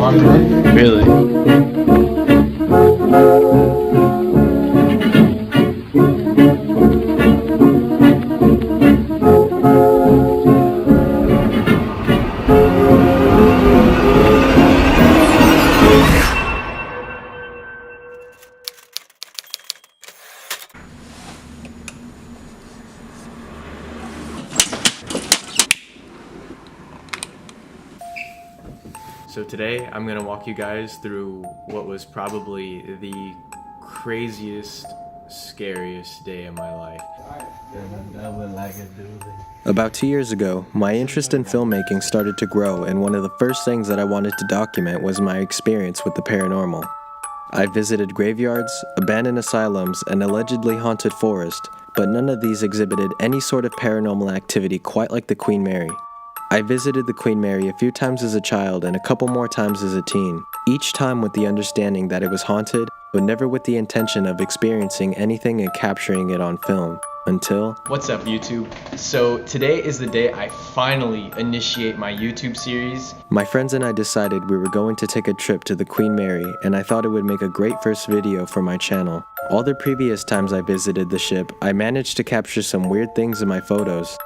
haunted. Really? So today I'm gonna walk you guys through what was probably the craziest, scariest day of my life. About 2 years ago, my interest in filmmaking started to grow, and one of the first things that I wanted to document was my experience with the paranormal. I visited graveyards, abandoned asylums, and allegedly haunted forest, but none of these exhibited any sort of paranormal activity quite like the Queen Mary. I visited the Queen Mary a few times as a child and a couple more times as a teen, each time with the understanding that it was haunted, but never with the intention of experiencing anything and capturing it on film. Until... What's up, YouTube? So today is the day I finally initiate my YouTube series. My friends and I decided we were going to take a trip to the Queen Mary, and I thought it would make a great first video for my channel. All the previous times I visited the ship, I managed to capture some weird things in my photos.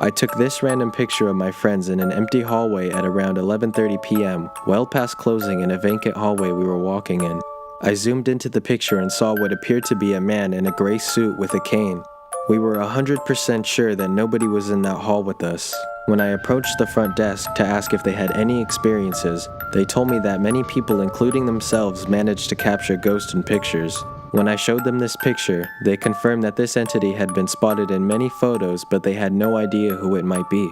I took this random picture of my friends in an empty hallway at around 11:30 p.m., well past closing in a vacant hallway we were walking in. I zoomed into the picture and saw what appeared to be a man in a gray suit with a cane. We were 100% sure that nobody was in that hall with us. When I approached the front desk to ask if they had any experiences, they told me that many people, including themselves, managed to capture ghosts in pictures. When I showed them this picture, they confirmed that this entity had been spotted in many photos, but they had no idea who it might be.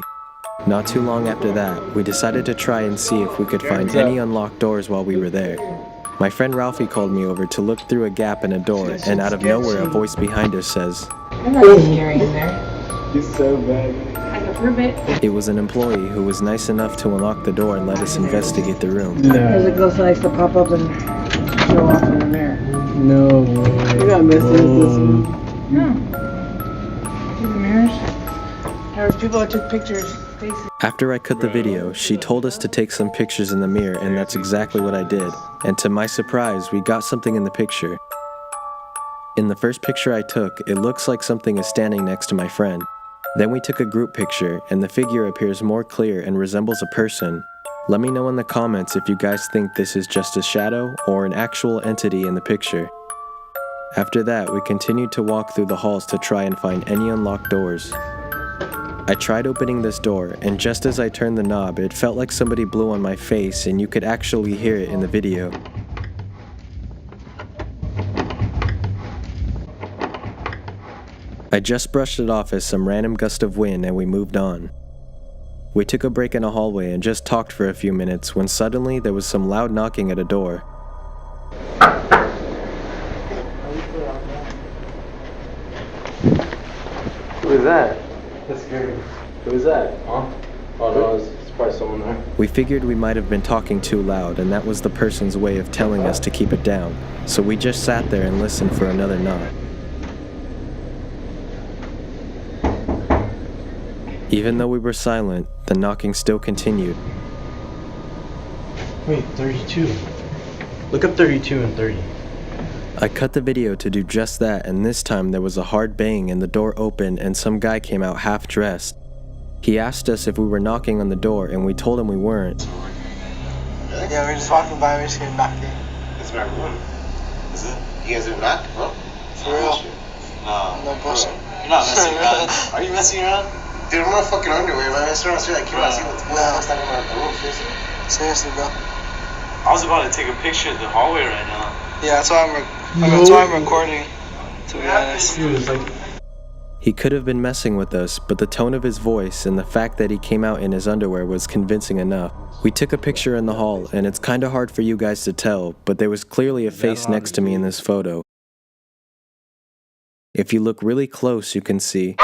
Not too long after that, we decided to try and see if we could find any unlocked doors while we were there. My friend Ralphie called me over to look through a gap in a door, and out of nowhere a voice behind us says, I'm not scary in there. He's so bad. I can prove it. It was an employee who was nice enough to unlock the door and let us investigate the room. There's a ghost that likes to pop up and show off in the mirror. No way. You got messages this one. No. See the mirrors? There was people that took pictures. Faces. After I cut the video, she told us to take some pictures in the mirror, and that's exactly what I did. And to my surprise, we got something in the picture. In the first picture I took, it looks like something is standing next to my friend. Then we took a group picture, and the figure appears more clear and resembles a person. Let me know in the comments if you guys think this is just a shadow or an actual entity in the picture. After that, we continued to walk through the halls to try and find any unlocked doors. I tried opening this door, and just as I turned the knob, it felt like somebody blew on my face, and you could actually hear it in the video. I just brushed it off as some random gust of wind, and we moved on. We took a break in a hallway and just talked for a few minutes when suddenly there was some loud knocking at a door. Who is that? That's scary. Who is that? Huh? Oh no, it's probably someone there. We figured we might have been talking too loud, and that was the person's way of telling us to keep it down, so we just sat there and listened for another knock. Even though we were silent, the knocking still continued. Wait, 32. Look up 32 and 30. I cut the video to do just that, and this time there was a hard bang and the door opened and some guy came out half dressed. He asked us if we were knocking on the door, and we told him we weren't. Yeah, we're just walking by, we're just getting knocked in. It's my room. Is it? You guys are not? Huh? For real? No. No bullshit. You're not messing around. Are you messing around? Dude, I'm in fucking underwear, man. I swear, I came out and see what's going on. It's not in my room, Seriously, bro. I was about to take a picture of the hallway right now. Yeah, that's why that's why I'm recording, to be honest. He was like, He could have been messing with us, but the tone of his voice and the fact that he came out in his underwear was convincing enough. We took a picture in the hall, and it's kinda hard for you guys to tell, but there was clearly a face next to me in this photo. If you look really close, you can see...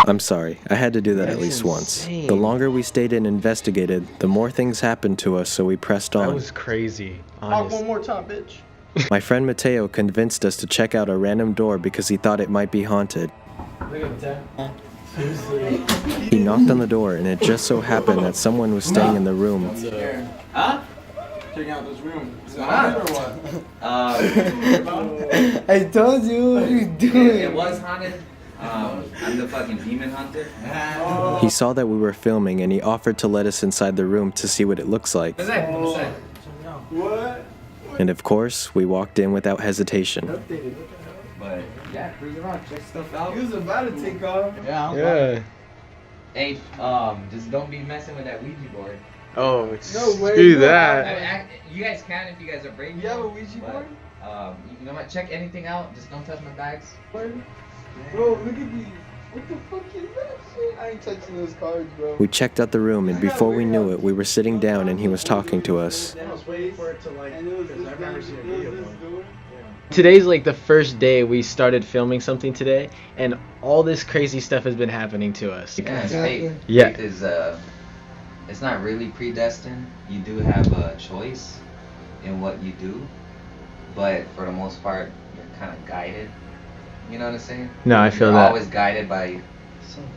I'm sorry, I had to do that at least once. The longer we stayed and investigated, the more things happened to us, so we pressed on. That was crazy, talk honestly. one more time, bitch. My friend Mateo convinced us to check out a random door because he thought it might be haunted. Look at the tab. He knocked on the door, and it just so happened that someone was staying in the room. Huh? Checking out this room. Is it Huh? haunted or what? I told you, what are you doing? It was haunted. I'm the fucking demon hunter. He saw that we were filming, and he offered to let us inside the room to see what it looks like. What? And of course, we walked in without hesitation. But yeah, cruise around, check stuff out. He was about to take off. Yeah. Hey, just don't be messing with that Ouija board. Oh, No way, screw no. that. You guys can if you guys are brave. You have a Ouija but, board? You know what? Check anything out. Just don't touch my bags. Bro, look at these. What the fuck is that shit? I ain't touching those cards, bro. We checked out the room, and before we knew it, we were sitting down and he was talking to us. I was waiting for it to like, because I've never seen a video. Today's like the first day we started filming something today, and all this crazy stuff has been happening to us. Yeah, fate. Yeah. Fate is it's not really predestined. You do have a choice in what you do, but for the most part, you're kind of guided. You know what I'm saying? No, I feel you're that. always guided by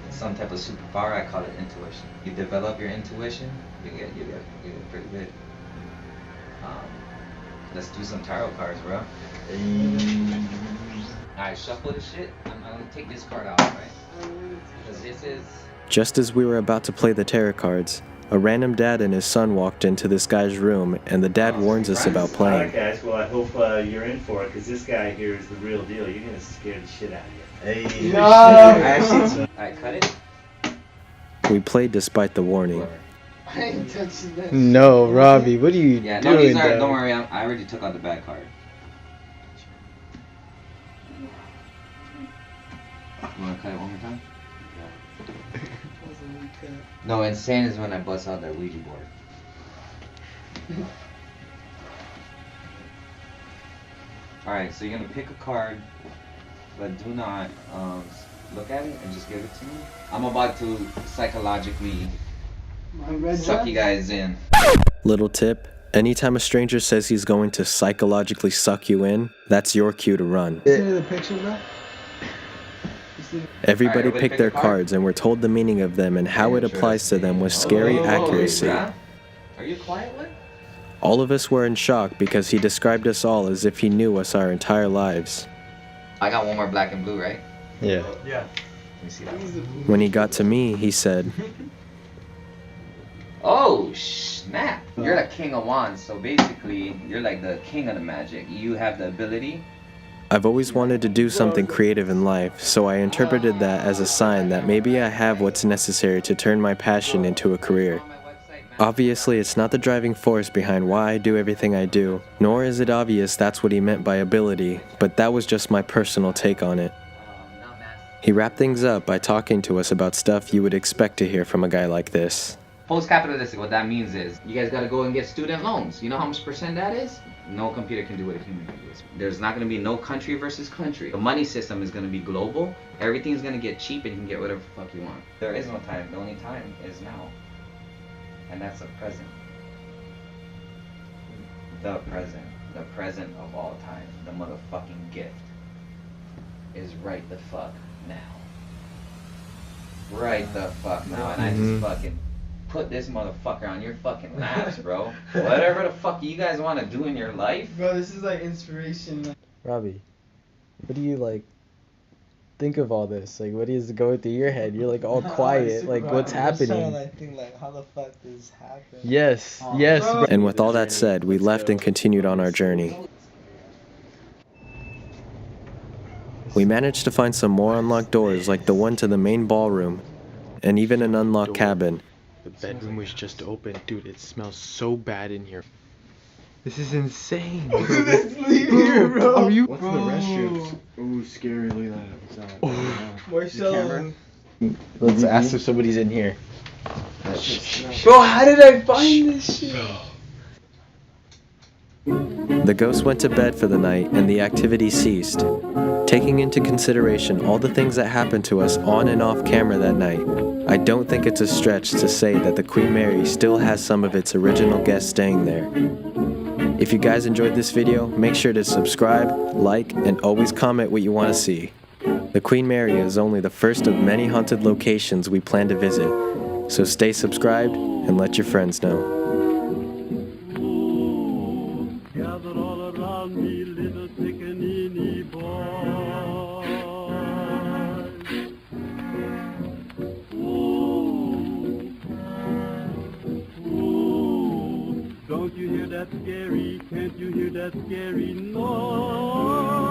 some type of superpower. I call it intuition. You develop your intuition, you get pretty good. Let's do some tarot cards, bro. Alright, shuffle the shit. I'm gonna take this card out, right? Because this is. Just as we were about to play the tarot cards, a random dad and his son walked into this guy's room, and the dad warns us about Alright playing. guys, well I hope you're in for it, because this guy here is the real deal. You're gonna scare the shit out of you. Hey. Alright, cut it. We played despite the warning. I ain't touching that. No, Robbie, what are you Yeah, no, doing? these are. dog? Don't worry, I already took out the bad card. You wanna cut it one more time? No, insane is when I bust out that Ouija board. Alright, so you're gonna pick a card, but do not look at it and just give it to me. I'm about to psychologically suck you guys in. Little tip, anytime a stranger says he's going to psychologically suck you in, that's your cue to run. See the picture, bro? Everybody Alright, picked their cards and were told the meaning of them and how it applies to them with scary accuracy. Are you a quiet one? All of us were in shock because he described us all as if he knew us our entire lives. I got one more black and blue, right? Yeah. Let me see that one. When he got to me, he said, Oh, snap. You're the king of wands, so basically, you're like the king of the magic. You have the ability. I've always wanted to do something creative in life, so I interpreted that as a sign that maybe I have what's necessary to turn my passion into a career. Obviously, it's not the driving force behind why I do everything I do, nor is it obvious that's what he meant by ability, but that was just my personal take on it. He wrapped things up by talking to us about stuff you would expect to hear from a guy like this. Post-capitalistic, what that means is, you guys gotta go and get student loans. You know how much percent that is? No computer can do what a human can do. There's not gonna be no country versus country. The money system is gonna be global. Everything's gonna get cheap and you can get whatever the fuck you want. There is no time. The only time is now. And that's the present. The present. The present of all time. The motherfucking gift is right the fuck now. Right the fuck now. And I just fucking put this motherfucker on your fucking laps, bro. Whatever the fuck you guys want to do in your life. Bro, this is like inspiration. Robbie, what do you like think of all this? Like, what is going through your head? You're like all quiet. Like, what's happening? I think like, how the fuck this happened? Yes, yes. bro. Bro. And with all that said, we left and continued on our journey. We managed to find some more unlocked doors like the one to the main ballroom, and even an unlocked cabin. The bedroom was just open. Dude, it smells so bad in here. This is insane. Let's leave here, bro. Are you? What's in the restrooms? Ooh, scary. Look at that. What's that? Marcelo. Let's ask if somebody's in here. Bro, how did I find this shit? The ghost went to bed for the night and the activity ceased. Taking into consideration all the things that happened to us on and off camera that night, I don't think it's a stretch to say that the Queen Mary still has some of its original guests staying there. If you guys enjoyed this video, make sure to subscribe, like, and always comment what you want to see. The Queen Mary is only the first of many haunted locations we plan to visit, so stay subscribed and let your friends know. Gather all around me, little pickaninny boy. Don't you hear that scary? Can't you hear that scary noise?